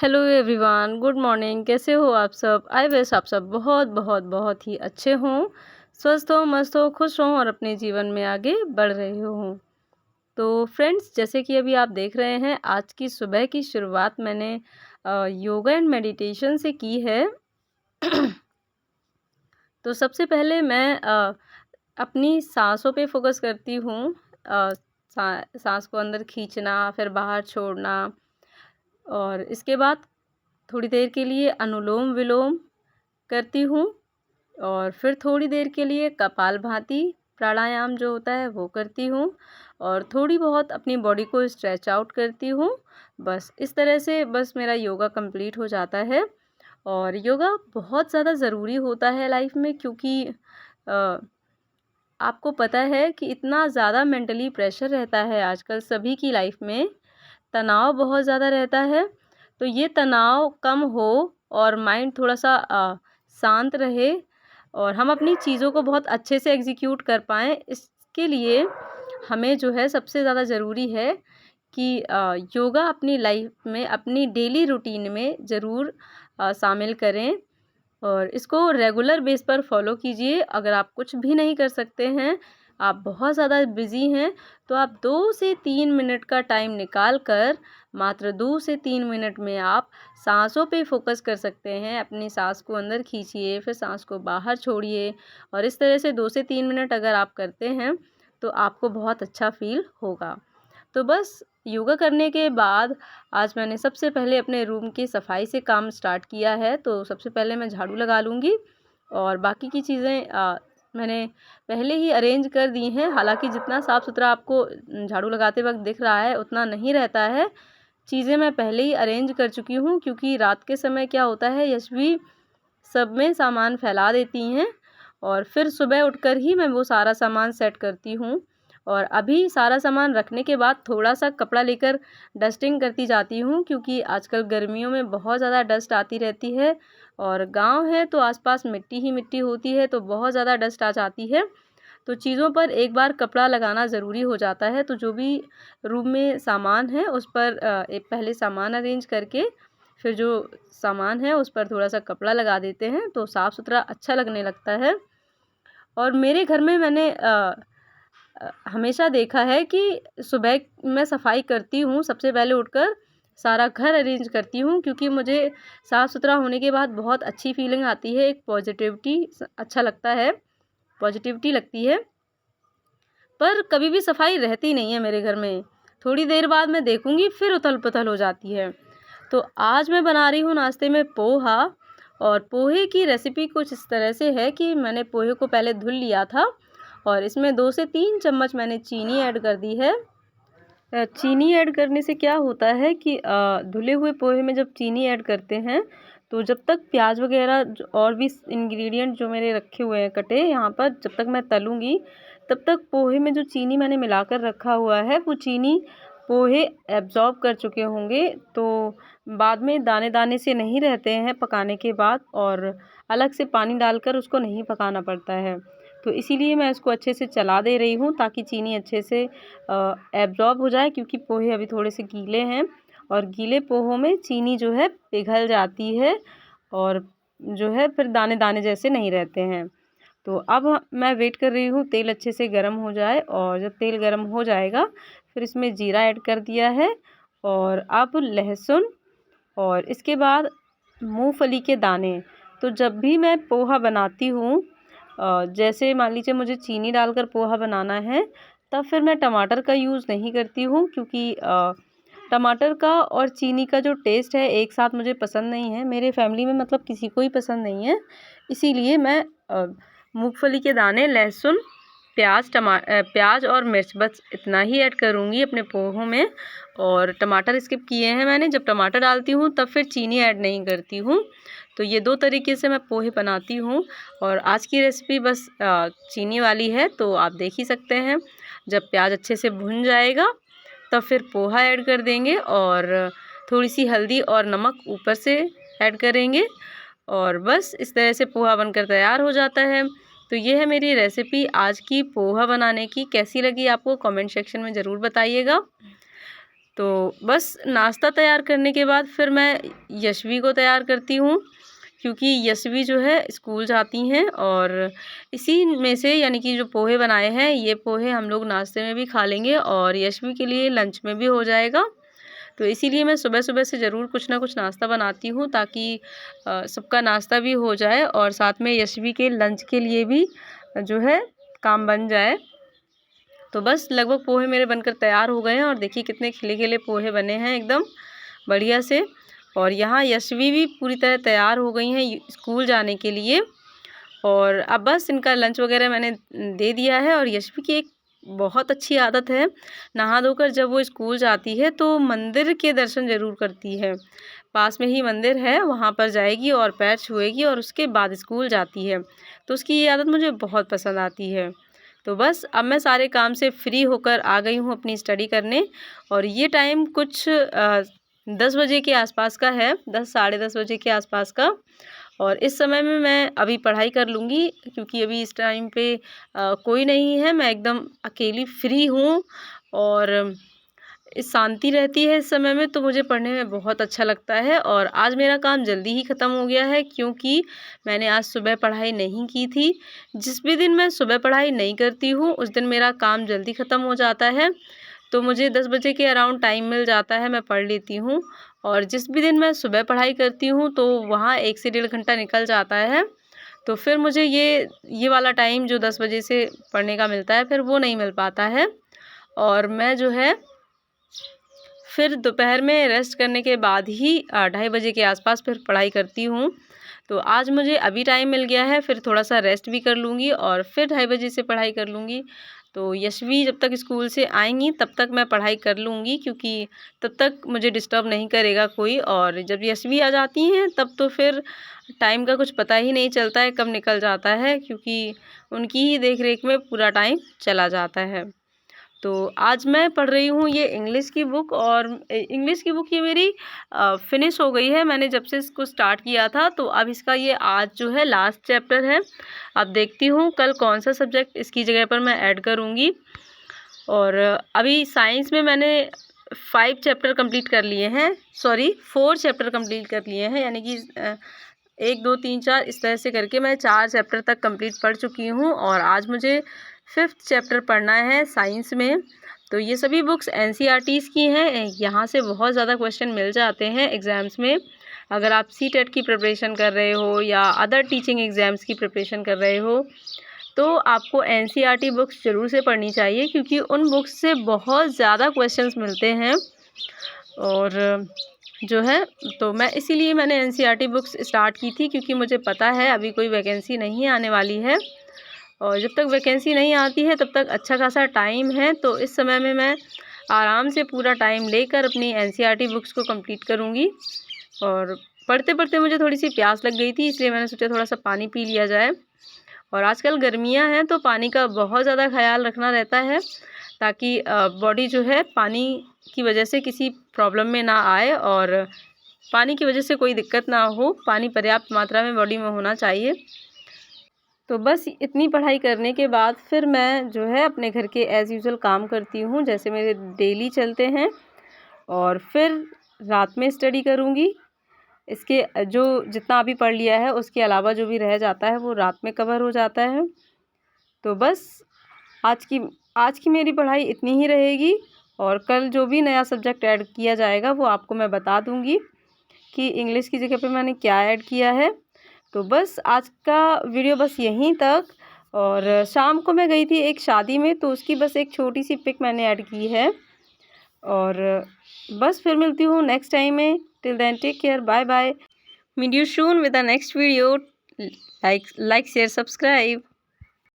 Hello everyone, good morning. कैसे हो आप सब? आई विश आप सब बहुत बहुत बहुत ही अच्छे हों, स्वस्थ हो, मस्त हो, खुश हों और अपने जीवन में आगे बढ़ रहे हों। तो फ्रेंड्स, जैसे कि अभी आप देख रहे हैं, आज की सुबह की शुरुआत मैंने योगा एंड मेडिटेशन से की है। तो सबसे पहले मैं अपनी सांसों पे फोकस करती हूँ। सांस को अंदर खींचना, फिर बाहर छोड़ना, और इसके बाद थोड़ी देर के लिए अनुलोम विलोम करती हूँ, और फिर थोड़ी देर के लिए कपालभाति प्राणायाम जो होता है वो करती हूँ, और थोड़ी बहुत अपनी बॉडी को स्ट्रेच आउट करती हूँ। बस इस तरह से बस मेरा योगा कंप्लीट हो जाता है। और योगा बहुत ज़्यादा ज़रूरी होता है लाइफ में, क्योंकि अ, आपको पता है कि इतना ज़्यादा मेंटली प्रेशर रहता है आजकल सभी की लाइफ में, तनाव बहुत ज़्यादा रहता है। तो ये तनाव कम हो और माइंड थोड़ा-सा शांत रहे, और हम अपनी चीज़ों को बहुत अच्छे से एग्ज़ीक्यूट कर पाएँ, इसके लिए हमें जो है सबसे ज़्यादा ज़रूरी है कि योगा अपनी लाइफ में, अपनी डेली रूटीन में ज़रूर शामिल करें, और इसको रेगुलर बेस पर फॉलो कीजिए। अगर आप कुछ भी नहीं कर सकते हैं, आप बहुत ज़्यादा बिज़ी हैं, तो आप 2 से 3 मिनट का टाइम निकाल कर, मात्र 2 से 3 मिनट में आप साँसों पे फ़ोकस कर सकते हैं। अपनी साँस को अंदर खींचिए, फिर साँस को बाहर छोड़िए, और इस तरह से 2 से 3 मिनट अगर आप करते हैं, तो आपको बहुत अच्छा फ़ील होगा। तो बस योगा करने के बाद आज मैंने सबसे पहले अपने रूम की सफाई से काम स्टार्ट किया है। तो सबसे पहले मैं झाड़ू लगा लूँगी, और बाकी की चीज़ें मैंने पहले ही अरेंज कर दी हैं। हालाँकि जितना साफ़-सुथरा आपको झाड़ू लगाते वक़्त दिख रहा है, उतना नहीं रहता है। चीज़ें मैं पहले ही अरेंज कर चुकी हूँ, क्योंकि रात के समय क्या होता है, यशवी सब में सामान फैला देती हैं, और फिर सुबह उठकर ही मैं वो सारा सामान सेट करती हूँ। और अभी सारा सामान रखने के बाद थोड़ा-सा कपड़ा लेकर डस्टिंग करती जाती हूँ, क्योंकि आजकल गर्मियों में बहुत ज़्यादा डस्ट आती रहती है, और गाँव है तो आस-पास मिट्टी ही मिट्टी होती है, तो बहुत ज़्यादा डस्ट आ जाती है। तो चीज़ों पर एक बार कपड़ा लगाना ज़रूरी हो जाता है। तो जो भी रूम में सामान है उस पर एक पहले सामान अरेंज करके, फिर जो सामान है उस पर थोड़ा-सा कपड़ा लगा देते हैं, तो साफ़-सुथरा अच्छा लगने लगता है। और मेरे घर में मैंने हमेशा देखा है कि सुबह मैं सफाई करती हूँ, सबसे पहले उठकर सारा घर अरेंज करती हूँ, क्योंकि मुझे साफ़-सुथरा होने के बाद बहुत अच्छी फीलिंग आती है, एक पॉजिटिविटी अच्छा लगता है, पॉजिटिविटी लगती है। पर कभी भी सफाई रहती नहीं है मेरे घर में। थोड़ी देर बाद मैं देखूँगी, फिर उथल-पुथल हो जाती है। तो आज मैं बना रही हूँ नाश्ते में पोहा, और पोहे की रेसिपी कुछ इस तरह से है कि मैंने पोहे को पहले धुल लिया था, और इसमें 2 से 3 चम्मच मैंने चीनी ऐड कर दी है। चीनी ऐड करने से क्या होता है कि धुले हुए पोहे में जब चीनी ऐड करते हैं, तो जब तक प्याज वगैरह और भी इंग्रेडिएंट जो मेरे रखे हुए हैं कटे यहाँ पर, जब तक मैं तलूँगी, तब तक पोहे में जो चीनी मैंने मिलाकर रखा हुआ है, वो चीनी पोहे एब्ज़ॉर्ब कर चुके होंगे। तो बाद में दाने-दाने से नहीं रहते हैं पकाने के बाद, और अलग से पानी डालकर उसको नहीं पकाना पड़ता है। तो इसीलिए मैं इसको अच्छे से चला दे रही हूँ, ताकि चीनी अच्छे से एब्ज़ॉर्ब हो जाए, क्योंकि पोहे अभी थोड़े से गीले हैं, और गीले पोहों में चीनी जो है पिघल जाती है, और जो है फिर दाने-दाने जैसे नहीं रहते हैं। तो अब मैं वेट कर रही हूँ तेल अच्छे से गर्म हो जाए, और जब तेल गर्म हो जाएगा, फिर इसमें जीरा ऐड कर दिया है, और अब लहसुन, और इसके बाद मूँगफली के दाने। तो जब भी मैं पोहा बनाती हूँ, जैसे मान लीजिए मुझे चीनी डालकर पोहा बनाना है, तब फिर मैं टमाटर का यूज़ नहीं करती हूँ, क्योंकि टमाटर का और चीनी का जो टेस्ट है एक साथ मुझे पसंद नहीं है। मेरे फैमिली में मतलब किसी को ही पसंद नहीं है। इसीलिए मैं मूँगफली के दाने, लहसुन, प्याज और मिर्च, बस इतना ही ऐड करूँगी अपने पोहों में, और टमाटर स्किप किए हैं मैंने। जब टमाटर डालती हूँ तब फिर चीनी ऐड नहीं करती हूँ। तो ये 2 तरीके से मैं पोहे बनाती हूँ, और आज की रेसिपी बस चीनी वाली है, तो आप देख ही सकते हैं। जब प्याज अच्छे से भुन जाएगा, तब फिर पोहा ऐड कर देंगे, और थोड़ी-सी हल्दी और नमक ऊपर से ऐड करेंगे, और बस इस तरह से पोहा बनकर तैयार हो जाता है। तो ये है मेरी रेसिपी आज की पोहा बनाने की। कैसी लगी आपको कमेंट सेक्शन में ज़रूर बताइएगा। तो बस नाश्ता तैयार करने के बाद फिर मैं यशवी को तैयार करती हूँ, क्योंकि यशवी जो है स्कूल जाती हैं और इसी में से यानी कि जो पोहे बनाए हैं ये पोहे हम लोग नाश्ते में भी खा लेंगे और यशवी के लिए लंच में भी हो जाएगा। तो इसीलिए मैं सुबह-सुबह से ज़रूर कुछ ना कुछ नाश्ता बनाती हूँ, ताकि सबका नाश्ता भी हो जाए और साथ में यशवी के लंच के लिए भी जो है काम बन जाए। तो बस लगभग पोहे मेरे बनकर तैयार हो गए हैं और देखिए कितने खिले-खिले पोहे बने हैं एकदम बढ़िया से। और यहाँ यशवी भी पूरी तरह तैयार हो गई हैं स्कूल जाने के लिए और अब बस इनका लंच वगैरह मैंने दे दिया है। और यशवी की एक बहुत अच्छी आदत है, नहा धोकर जब वो स्कूल जाती है तो मंदिर के दर्शन ज़रूर करती है। पास में ही मंदिर है, वहाँ पर जाएगी और पैर छुएगी और उसके बाद स्कूल जाती है। तो उसकी ये आदत मुझे बहुत पसंद आती है। तो बस अब मैं सारे काम से फ्री होकर आ गई हूँ अपनी स्टडी करने और ये टाइम कुछ 10 बजे के आसपास का है, 10 साढ़े 10 बजे के आसपास का। और इस समय में मैं अभी पढ़ाई कर लूँगी, क्योंकि अभी इस टाइम पे कोई नहीं है, मैं एकदम अकेली फ्री हूँ और इस शांति रहती है इस समय में, तो मुझे पढ़ने में बहुत अच्छा लगता है। और आज मेरा काम जल्दी ही ख़त्म हो गया है, क्योंकि मैंने आज सुबह पढ़ाई नहीं की थी। जिस भी दिन मैं सुबह पढ़ाई नहीं करती हूँ उस दिन मेरा काम जल्दी ख़त्म हो जाता है, तो मुझे 10 बजे के अराउंड टाइम मिल जाता है, मैं पढ़ लेती हूँ। और जिस भी दिन मैं सुबह पढ़ाई करती हूँ तो वहाँ 1 से डेढ़ घंटा निकल जाता है, तो फिर मुझे ये वाला टाइम जो 10 बजे से पढ़ने का मिलता है फिर वो नहीं मिल पाता है। और मैं जो है फिर दोपहर में रेस्ट करने के बाद ही 2:30 बजे के आसपास फिर पढ़ाई करती हूँ। तो आज मुझे अभी टाइम मिल गया है, फिर थोड़ा-सा रेस्ट भी कर लूँगी और फिर 2:30 बजे से पढ़ाई कर लूँगी। तो यशवी जब तक स्कूल से आएँगी तब तक मैं पढ़ाई कर लूँगी, क्योंकि तब तक मुझे डिस्टर्ब नहीं करेगा कोई। और जब यशवी आ जाती हैं तब तो फिर टाइम का कुछ पता ही नहीं चलता है कब निकल जाता है, क्योंकि उनकी ही देख-रेख में पूरा टाइम चला जाता है। तो आज मैं पढ़ रही हूँ ये इंग्लिश की बुक और इंग्लिश की बुक ये मेरी फिनिश हो गई है। मैंने जब से इसको स्टार्ट किया था तो अब इसका ये आज जो है लास्ट चैप्टर है। अब देखती हूँ कल कौन सा सब्जेक्ट इसकी जगह पर मैं ऐड करूँगी। और अभी साइंस में मैंने 5 चैप्टर कंप्लीट कर लिए हैं, सॉरी 4 चैप्टर कंप्लीट कर लिए हैं, यानी कि 1 2 3 4 इस तरह से करके मैं 4 चैप्टर तक कंप्लीट पढ़ चुकी हूँ और आज मुझे 5th चैप्टर पढ़ना है साइंस में। तो ये सभी बुक्स एनसीईआरटीज़ की हैं, यहाँ से बहुत ज़्यादा क्वेश्चन मिल जाते हैं एग्ज़ाम्स में। अगर आप सीटेट की प्रिपरेशन कर रहे हो या अदर टीचिंग एग्ज़ाम्स की प्रिपरेशन कर रहे हो तो आपको एनसीईआरटी बुक्स ज़रूर से पढ़नी चाहिए, क्योंकि उन बुक्स से बहुत ज़्यादा क्वेश्चंस मिलते हैं। और जो है तो मैं इसीलिए मैंने एनसीईआरटी बुक्स स्टार्ट की थी, क्योंकि मुझे पता है अभी कोई वैकेंसी नहीं आने वाली है और जब तक वैकेंसी नहीं आती है तब तक अच्छा खासा टाइम है। तो इस समय में मैं आराम से पूरा टाइम लेकर अपनी एनसीईआरटी बुक्स को कंप्लीट करूँगी। और पढ़ते-पढ़ते मुझे थोड़ी-सी प्यास लग गई थी, इसलिए मैंने सोचा थोड़ा-सा पानी पी लिया जाए। और आजकल गर्मियाँ हैं तो पानी का बहुत ज़्यादा ख़याल रखना रहता है, ताकि बॉडी जो है पानी की वजह से किसी प्रॉब्लम में ना आए और पानी की वजह से कोई दिक्कत ना हो। पानी पर्याप्त मात्रा में बॉडी में होना चाहिए। तो बस इतनी पढ़ाई करने के बाद फिर मैं जो है अपने घर के एज़ यूजुअल काम करती हूँ, जैसे मेरे डेली चलते हैं। और फिर रात में स्टडी करूँगी। इसके जो जितना अभी पढ़ लिया है उसके अलावा जो भी रह जाता है वो रात में कवर हो जाता है। तो बस आज की मेरी पढ़ाई इतनी ही रहेगी और कल जो भी नया सब्जेक्ट ऐड किया जाएगा वो आपको मैं बता दूँगी कि इंग्लिश की जगह पे मैंने क्या ऐड किया है। तो बस आज का वीडियो बस यहीं तक। और शाम को मैं गई थी एक शादी में, तो उसकी बस एक छोटी सी पिक मैंने ऐड की है। और बस फिर मिलती हूँ नेक्स्ट टाइम में। Till then take care, bye bye. Meet you soon with the next video. Like share subscribe.